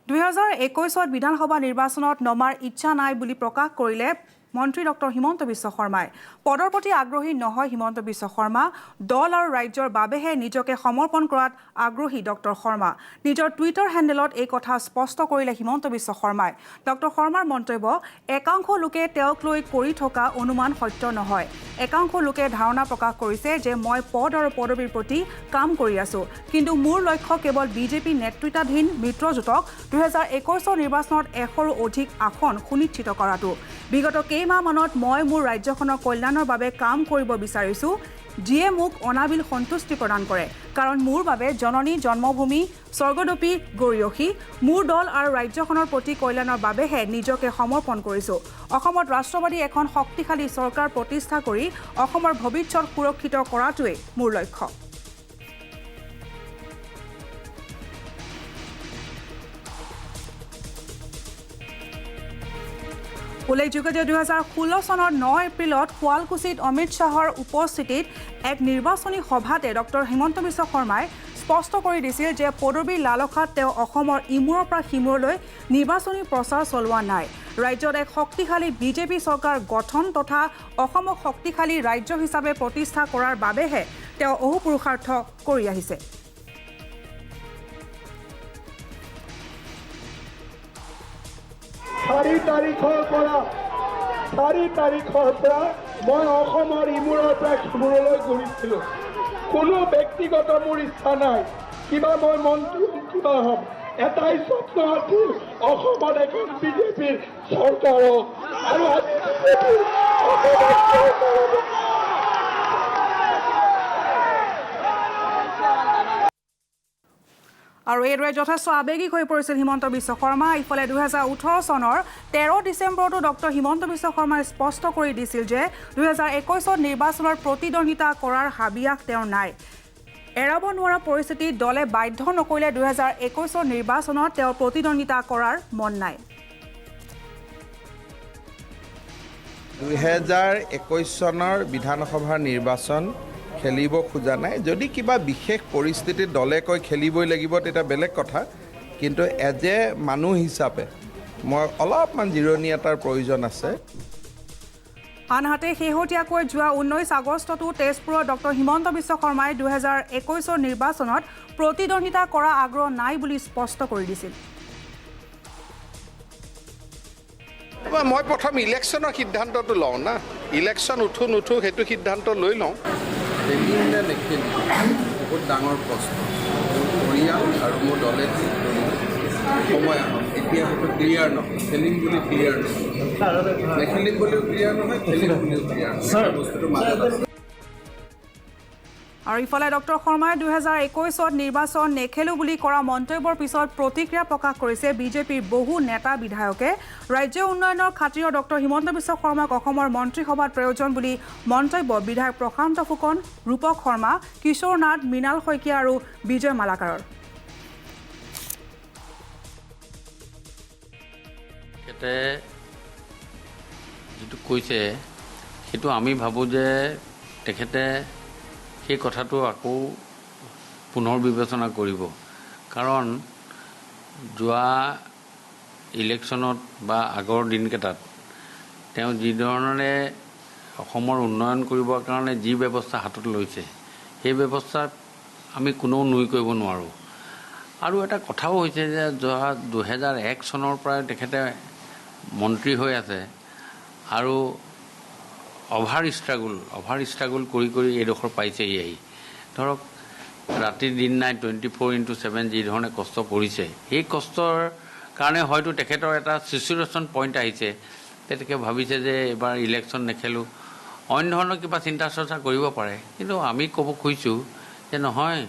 2021 বিধানসভা নিৰ্বাচনত নমাৰ ইচ্ছা নাই বুলি প্ৰকাশ কৰিলে মন্ত্ৰী ডক্টৰ হিমন্ত বিশ্ব শৰ্মাই পদৰ প্ৰতি আগ্ৰহী নহয় হিমন্ত বিশ্ব শৰ্মা দল আৰু ৰাজ্যৰ বাবেহে নিজকে সমৰ্পণ কৰাত আগ্ৰহী ডক্টৰ শৰ্মা নিজৰ টুইটাৰ হেণ্ডেলত এই কথা স্পষ্ট কৰিলে হিমন্ত বিশ্ব শৰ্মাই ডক্টৰ শৰ্মাৰ মন্তব্য একাংশ লোকে তেওঁক লৈ কৰি থকা অনুমান সত্য নহয় একাংশ লোকে ধাৰণা প্ৰকাশ কৰিছে যে মই পদ আৰু পদবীৰ প্ৰতি কাম কৰি আছো কিন্তু মোৰ লক্ষ্য কেৱল বিজেপি নেতৃত্বাধীন মিত্ৰজোঁটক 2021 নিৰ্বাচনত 100ৰো অধিক আসন সুনিশ্চিত কৰাটো বিগত কেইমাহমানত মই মোৰ ৰাজ্যখনৰ কল্যাণৰ বাবে কাম কৰিব বিচাৰিছো যিয়ে মোক অনাবিল সন্তুষ্টি প্ৰদান কৰে কাৰণ মোৰ বাবে জননী জন্মভূমি স্বৰ্গদপী গৰিয়সী মোৰ দল আৰু ৰাজ্যখনৰ প্ৰতি কল্যাণৰ বাবেহে নিজকে সমৰ্পণ কৰিছো অসমত ৰাষ্ট্ৰবাদী এখন শক্তিশালী চৰকাৰ প্ৰতিষ্ঠা কৰি অসমৰ ভৱিষ্যত সুৰক্ষিত কৰাটোৱে মোৰ লক্ষ্য উল্লেখযোগ্য যে 2016 চনৰ 9 এপ্ৰিলত শুৱালকুছিত অমিত শ্বাহৰ উপস্থিতিত এক নিৰ্বাচনী সভাতে ডক্টৰ হিমন্ত বিশ্ব শৰ্মাই স্পষ্ট কৰি দিছিল যে পদবীৰ লালসাত তেওঁ অসমৰ ইমূৰৰ পৰা সিমূৰলৈ নিৰ্বাচনী প্ৰচাৰ চলোৱা নাই ৰাজ্যত এক শক্তিশালী বিজেপি চৰকাৰ গঠন তথা অসমক শক্তিশালী ৰাজ্য হিচাপে প্ৰতিষ্ঠা কৰাৰ বাবেহে তেওঁ অহোপুৰুষাৰ্থ কৰি আহিছে চাৰি তাৰিখৰ পৰা মই অসমৰ ইমূৰৰ পৰা সিমূৰলৈ ঘূৰিছিলোঁ কোনো ব্যক্তিগত মোৰ ইচ্ছা নাই কিবা মই মন্ত্ৰী কিবা হ'ম এটাই স্বপ্ন আছিল অসমত এখন বিজেপিৰ চৰকাৰ আৰু আৰু এইদৰে যথেষ্ট আবেগিক হৈ পৰিছিল হিমন্ত বিশ্ব শৰ্মা ইফালে 2018 চনৰ 13 ডিচেম্বৰতো ডক্টৰ হিমন্ত বিশ্ব শৰ্মাই স্পষ্ট কৰি দিছিল যে 2021 নিৰ্বাচনৰ প্ৰতিদ্বন্দ্বিতা কৰাৰ হাবিয়াস তেওঁৰ নাই এৰাব নোৱাৰা পৰিস্থিতিত দলে বাধ্য নকৰিলে 2021 নিৰ্বাচনত তেওঁৰ প্ৰতিদ্বন্দ্বিতা কৰাৰ মন নাই 2021 চনৰ বিধানসভাৰ নিৰ্বাচন খেলিব খোজা নাই যদি কিবা বিশেষ পৰিস্থিতিত দলে কৈ খেলিবই লাগিব তেতিয়া বেলেগ কথা কিন্তু এজ এ মানুহ হিচাপে মই অলপমান জিৰণি এটাৰ প্ৰয়োজন আছে আনহাতে শেহতীয়াকৈ যোৱা 19 আগষ্টতো তেজপুৰৰ ডক্টৰ হিমন্ত বিশ্ব শৰ্মাই 2021 নিৰ্বাচনত প্ৰতিদ্বন্দ্বিতা কৰা আগ্ৰহ নাই বুলি স্পষ্ট কৰি দিছিল মই প্ৰথম ইলেকশ্যনৰ সিদ্ধান্তটো লওঁ না ইলেকশ্যন উঠো নুঠো সেইটো সিদ্ধান্ত লৈ লওঁ খেলিম নে নেখেলিম বহুত ডাঙৰ প্ৰশ্ন মোৰ পৰিয়াল আৰু মোৰ দলে সময় আহক এতিয়া হয়তো ক্লিয়াৰ নহয় খেলিম বুলি ক্লিয়াৰ নহয় নেখেলিম বুলিও ক্লিয়াৰ নহয় খেলিম বুলিও ক্লিয়াৰ নহয় বস্তুটো মাজত আছে আৰু ইফালে ডক্টৰ শৰ্মাই 2021 নিৰ্বাচন নেখেলো বুলি কৰা মন্তব্যৰ পিছত প্ৰতিক্ৰিয়া প্ৰকাশ কৰিছে বিজেপিৰ বহু নেতা বিধায়কে ৰাজ্য উন্নয়নৰ খাতিৰত ডক্টৰ হিমন্ত বিশ্ব শৰ্মাক অসমৰ মন্ত্ৰীসভাত প্ৰয়োজন বুলি মন্তব্য বিধায়ক প্ৰশান্ত ফুকন ৰূপক শৰ্মা কিশোৰ নাথ মৃণাল শইকীয়া আৰু বিজয় মালাকাৰৰ যেটো কৈছে সেইটো আমি ভাবো যে তেখেতে সেই কথাটো আকৌ পুনৰ বিবেচনা কৰিব কাৰণ যোৱা ইলেকশ্যনত বা আগৰ দিনকেইটাত তেওঁ যি ধৰণে অসমৰ উন্নয়ন কৰিবৰ কাৰণে যি ব্যৱস্থা হাতত লৈছে সেই ব্যৱস্থাত আমি কোনেও নুই কৰিব নোৱাৰোঁ আৰু এটা কথাও হৈছে যে যোৱা 2001 চনৰ পৰাই তেখেতে মন্ত্ৰী হৈ আছে আৰু অভাৰ ষ্ট্ৰাগল কৰি এইডোখৰ পাইছেহি আহি ধৰক ৰাতি দিন নাই 24/7 যি ধৰণে কষ্ট কৰিছে সেই কষ্টৰ কাৰণে হয়তো তেখেতৰ এটা সিচুৱেশ্যন পইণ্ট আহিছে তেখেতে ভাবিছে যে এবাৰ ইলেকশ্যন নেখেলোঁ অন্য ধৰণৰ কিবা চিন্তা চৰ্চা কৰিব পাৰে কিন্তু আমি ক'ব খুজিছোঁ যে নহয়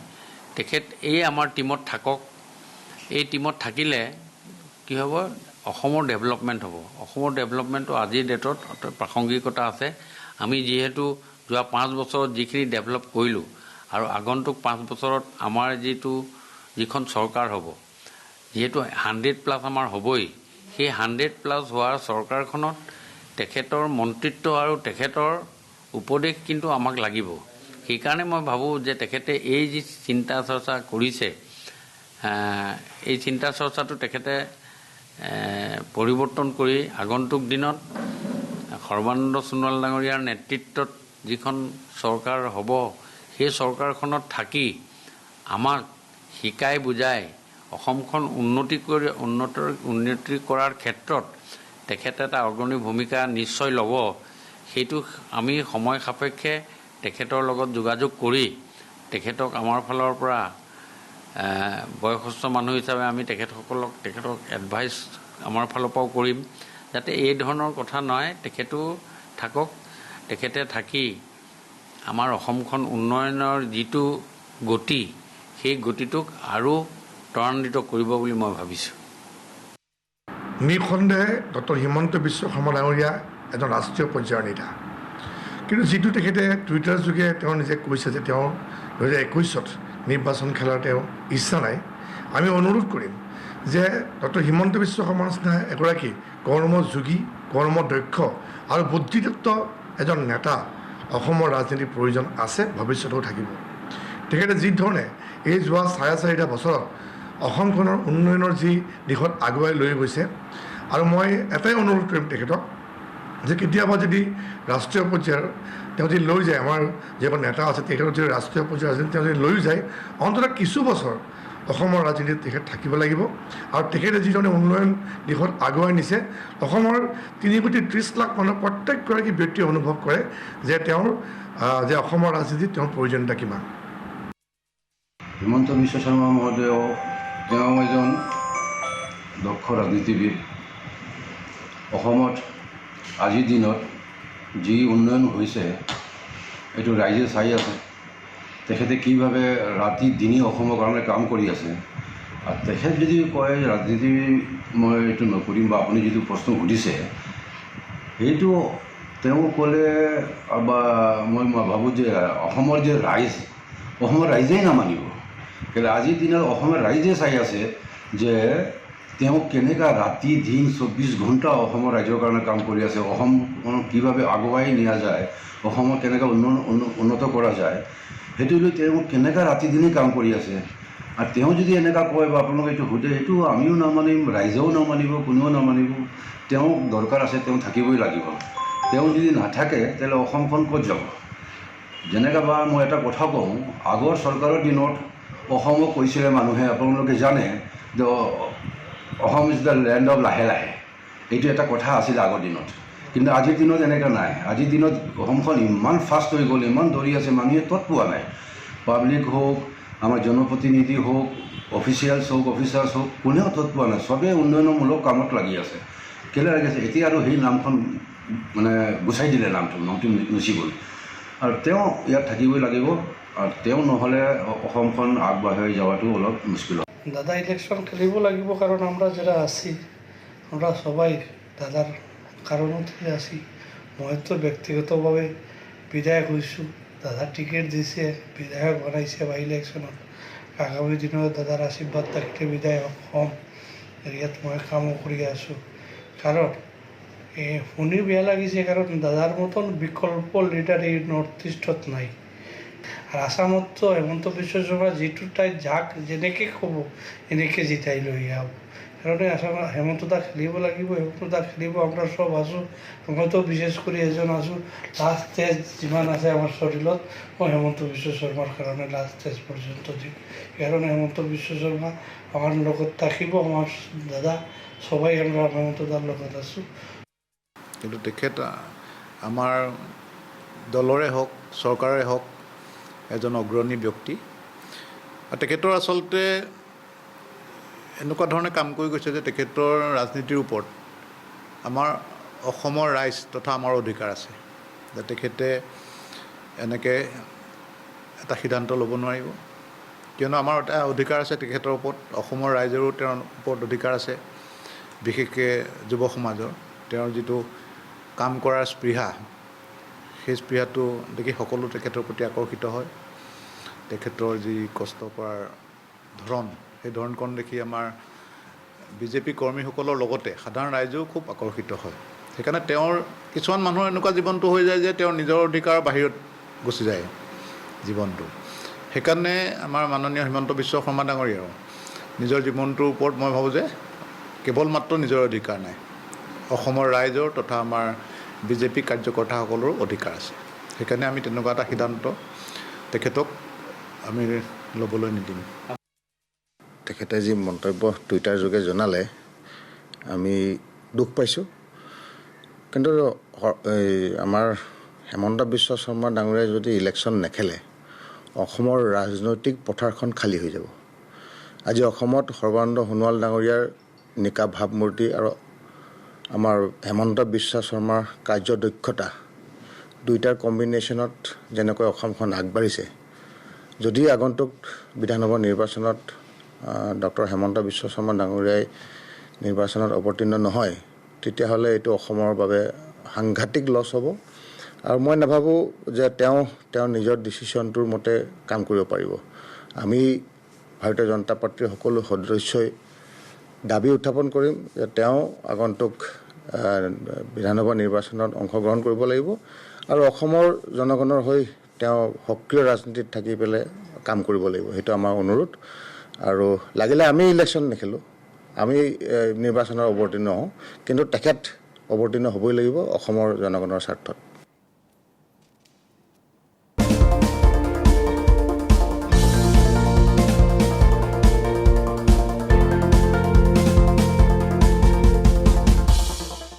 তেখেত এই আমাৰ টীমত থাকক এই টীমত থাকিলে কি হ'ব অসমৰ ডেভেলপমেণ্ট হ'ব অসমৰ ডেভেলপমেণ্টটো আজিৰ ডেটত প্ৰাসংগিকতা আছে আমি যিহেতু যোৱা 5 বছৰত যিখিনি ডেভেলপ কৰিলোঁ আৰু আগন্তুক 5 বছৰত আমাৰ যিখন চৰকাৰ হ'ব যিহেতু 100+ আমাৰ হ'বই সেই 100+ হোৱাৰ চৰকাৰখনত তেখেতৰ মন্ত্ৰিত্ব আৰু তেখেতৰ উপদেশ কিন্তু আমাক লাগিব সেইকাৰণে মই ভাবোঁ যে তেখেতে এই যি চিন্তা চৰ্চা কৰিছে এই চিন্তা চৰ্চাটো তেখেতে পৰিৱৰ্তন কৰি আগন্তুক দিনত সৰ্বানন্দ সোণোৱাল ডাঙৰীয়াৰ নেতৃত্বত যিখন চৰকাৰ হ'ব সেই চৰকাৰখনত থাকি আমাক শিকাই বুজাই অসমখন উন্নতি কৰাৰ ক্ষেত্ৰত তেখেতে এটা অগ্ৰণী ভূমিকা নিশ্চয় ল'ব। সেইটো আমি সময় সাপেক্ষে তেখেতৰ লগত যোগাযোগ কৰি তেখেতক আমাৰ ফালৰ পৰা বয়সস্থ মানুহ হিচাপে আমি তেখেতক এডভাইচ আমাৰ ফালৰ পৰাও কৰিম, যাতে এই ধৰণৰ কথা নহয়, তেখেতো থাকক, তেখেতে থাকি আমাৰ অসমখন উন্নয়নৰ যিটো গতি সেই গতিটোক আৰু ত্বৰান্বিত কৰিব বুলি মই ভাবিছোঁ। নিঃসন্দেহে ডক্টৰ হিমন্ত বিশ্ব শৰ্মা ডাঙৰীয়া এজন ৰাষ্ট্ৰীয় পৰ্যায়ৰ নেতা, কিন্তু যিটো তেখেতে টুইটাৰ যোগে তেওঁ নিজে কৈছে যে তেওঁ 2021 নিৰ্বাচন খেলাৰ তেওঁ ইচ্ছা নাই, আমি অনুৰোধ কৰিম যে ডক্টৰ হিমন্ত বিশ্ব শৰ্মাৰ নিচিনা এগৰাকী কৰ্মযোগী, কৰ্মদক্ষ আৰু বুদ্ধিদীপ্ত এজন নেতা অসমৰ ৰাজনীতিৰ প্ৰয়োজন আছে, ভৱিষ্যতেও থাকিব। তেখেতে যি ধৰণে এই যোৱা 4.5 বছৰত অসমখনৰ উন্নয়নৰ যি দিশত আগুৱাই লৈ গৈছে, আৰু মই এটাই অনুৰোধ কৰিম তেখেতক যে কেতিয়াবা যদি ৰাষ্ট্ৰীয় পৰ্যায়ৰ তেওঁ যদি লৈ যায়, আমাৰ যিখন নেতা আছে তেখেতক যদি ৰাষ্ট্ৰীয় পৰ্যায়ৰ ৰাজনীতি তেওঁ যদি লৈ যায়, অন্ততঃ কিছু বছৰ অসমৰ ৰাজনীতিত তেখেত থাকিব লাগিব। আৰু তেখেতে যিধৰণে উন্নয়ন দিশত আগুৱাই নিছে, অসমৰ 3.30 লাখ মানুহ প্ৰত্যেকগৰাকী ব্যক্তিয়ে অনুভৱ কৰে যে তেওঁৰ যে অসমৰ ৰাজনীতিত তেওঁৰ প্ৰয়োজনীয়তা কিমান। হিমন্ত বিশ্ব শৰ্মা মহোদয় তেওঁ এজন দক্ষ ৰাজনীতিবিদ। অসমত আজিৰ দিনত যি উন্নয়ন হৈছে এইটো ৰাইজে চাই আছে। তেখেতে কিভাৱে ৰাতি দিনে অসমৰ কাৰণে কাম কৰি আছে। আৰু তেখেত যদি কয় ৰাজনীতি মই এইটো নকৰিম, বা আপুনি যিটো প্ৰশ্ন সুধিছে সেইটো তেওঁ ক'লে, বা মই ভাবোঁ যে অসমৰ যে অসমৰ ৰাইজেই নামানিব। কিন্তু আজিৰ দিনত অসমৰ ৰাইজে চাই আছে যে তেওঁ কেনেকুৱা ৰাতি দিন 24 ঘণ্টা অসমৰ ৰাইজৰ কাৰণে কাম কৰি আছে, অসমখন কিভাৱে আগুৱাই নিয়া যায়, অসমক কেনেকৈ উন্নত কৰা যায়, সেইটো লৈ তেওঁ কেনেকুৱা ৰাতি দিনে কাম কৰি আছে। আৰু তেওঁ যদি এনেকুৱা কয় বা আপোনালোকে এইটো সোধে, সেইটো আমিও নামানিম, ৰাইজেও নামানিব, কোনেও নামানিব। তেওঁ দৰকাৰ আছে, তেওঁ থাকিবই লাগিব। তেওঁ যদি নাথাকে তেতিয়াহ'লে অসমখন ক'ত যাব। যেনেকৈ বা মই এটা কথা কওঁ, আগৰ চৰকাৰৰ দিনত অসমক কৈছিলে মানুহে, আপোনালোকে জানে যে Assam is the land of লাহে লাহে, এইটো এটা কথা আছিলে আগৰ দিনত। কিন্তু আজিৰ দিনত এনেকৈ নাই। আজিৰ দিনত অসমখন ইমান ফাষ্ট হৈ গ'ল, ইমান দৌৰি আছে, মানুহে তৎ পোৱা নাই। পাব্লিক হওক, আমাৰ জনপ্ৰতিনিধি হওক, অফিচিয়েলছ হওক, অফিচাৰ্ছ হওক, কোনেও তৎ পোৱা নাই। চবেই উন্নয়নমূলক কামত লাগি আছে। কেলৈ লাগি আছে? এতিয়া আৰু সেই নামখন মানে গুচাই দিলে, নামটো মুচি গ'ল। আৰু তেওঁ ইয়াত থাকিবই লাগিব। আৰু তেওঁ নহ'লে অসমখন আগবাঢ়ি যাওয়াটো অলপ মুশকিল। দাদা ইলেকশন খেলিব লাগিব, কারণ আমরা যারা আছি আমরা সবাই দাদার কারণতে আছি। মই তো ব্যক্তিগতভাবে বিধায়ক হয়েছোঁ, দাদা টিকেট দিছে, বিধায়ক বনাইছে বা ইলেকশনত। আগামী দিনত দাদাৰ আশীৰ্বাদ থাকিলে বিধায়ক হ'ম। এৰিয়াত মই কামো কৰি আছোঁ। কাৰণ শুনি বেয়া লাগিছে, কাৰণ দাদাৰ মতন বিকল্প লিডাৰ এই নৰ্থ ইষ্টত নাই। আৰ আসামত তো হেমন্ত বিশ্ব শৰ্মা যিটো তাই যাক যেনেকৈ ক'ব এনেকৈ জিতাই লৈ আহব। সেইকাৰণে আসাম হেমন্তদা খেলিব লাগিব, হেমন্তদা খেলিব। আমৰা সব আছোঁ, মইতো বিশেষ কৰি এজন আছোঁ। লাষ্ট ষ্টেজ যিমান আছে আমাৰ শৰীৰত, মই হেমন্ত বিশ্ব শৰ্মাৰ কাৰণে লাষ্ট ষ্টেজ পৰ্যন্ত দিম। সেইকাৰণে হেমন্ত বিশ্ব শৰ্মা আমাৰ লগত থাকিব। আমাৰ দাদা সবাই আমৰা হেমন্তদাৰ লগত আছোঁ। কিন্তু তেখেত আমাৰ দলৰে হওক, চৰকাৰে হওক, এজন অগ্ৰণী ব্যক্তি। আৰু তেখেতৰ আচলতে এনেকুৱা ধৰণে কাম কৰি গৈছে যে তেখেতৰ ৰাজনীতিৰ ওপৰত আমাৰ অসমৰ ৰাইজ তথা আমাৰ অধিকাৰ আছে। যে তেখেতে এনেকৈ এটা সিদ্ধান্ত ল'ব নোৱাৰিব, কিয়নো আমাৰ এটা অধিকাৰ আছে তেখেতৰ ওপৰত। অসমৰ ৰাইজৰো তেওঁৰ ওপৰত অধিকাৰ আছে, বিশেষকৈ যুৱ সমাজৰ। তেওঁৰ যিটো কাম কৰাৰ স্পৃহা, সেই স্পৃহাটো দেখি সকলো তেখেতৰ প্ৰতি আকৰ্ষিত হয়। তেখেতৰ যি কষ্ট কৰাৰ ধৰণ, সেই ধৰণকণ দেখি আমাৰ বিজেপি কৰ্মীসকলৰ লগতে সাধাৰণ ৰাইজেও খুব আকৰ্ষিত হয়। সেইকাৰণে তেওঁৰ কিছুমান মানুহৰ এনেকুৱা জীৱনটো হৈ যায় যে তেওঁৰ নিজৰ অধিকাৰৰ বাহিৰত গুচি যায় জীৱনটো। সেইকাৰণে আমাৰ মাননীয় হিমন্ত বিশ্ব শৰ্মা ডাঙৰীয়াও নিজৰ জীৱনটোৰ ওপৰত মই ভাবোঁ যে কেৱল মাত্ৰ নিজৰ অধিকাৰ নাই, অসমৰ ৰাইজৰ তথা আমাৰ বিজেপি কাৰ্যকৰ্তাসকলৰো অধিকাৰ আছে। সেইকাৰণে আমি তেনেকুৱা এটা সিদ্ধান্ত তেখেতক আমি ল'বলৈ নিদিম। তেখেতে যি মন্তব্য টুইটাৰ যোগে জনালে আমি দুখ পাইছোঁ, কিন্তু আমাৰ হেমন্ত বিশ্ব শৰ্মা ডাঙৰীয়াই যদি ইলেকশ্যন নেখেলে অসমৰ ৰাজনৈতিক পথাৰখন খালী হৈ যাব। আজি অসমত সৰ্বানন্দ সোণোৱাল ডাঙৰীয়াৰ নিকা ভাৱমূৰ্তি আৰু আমাৰ হেমন্ত বিশ্ব শৰ্মাৰ কাৰ্যদক্ষতা দুইটাৰ কম্বিনেশ্যনত যেনেকৈ অসমখন আগবাঢ়িছে, যদি আগন্তুক বিধানসভা নিৰ্বাচনত ডক্টৰ হেমন্ত বিশ্ব শৰ্মা ডাঙৰীয়াই নিৰ্বাচনত অৱতীৰ্ণ নহয়, তেতিয়াহ'লে এইটো অসমৰ বাবে সাংঘাতিক লছ হ'ব। আৰু মই নাভাবোঁ যে তেওঁ নিজৰ ডিচিশ্যনটোৰ মতে কাম কৰিব পাৰিব। আমি ভাৰতীয় জনতা পাৰ্টীৰ সকলো সদস্যই দাবী উত্থাপন কৰিম যে তেওঁ আগন্তুক বিধানসভা নিৰ্বাচনত অংশগ্ৰহণ কৰিব লাগিব আৰু অসমৰ জনগণৰ হৈ তেওঁ সক্ৰিয় ৰাজনীতিত থাকি পেলাই কাম কৰিব লাগিব। সেইটো আমাৰ অনুৰোধ। আৰু লাগিলে আমি ইলেকশ্যন নেখেলোঁ, আমি নিৰ্বাচনত অৱতীৰ্ণ হওঁ, কিন্তু তেখেত অৱতীৰ্ণ হ'বই লাগিব অসমৰ জনগণৰ স্বাৰ্থত।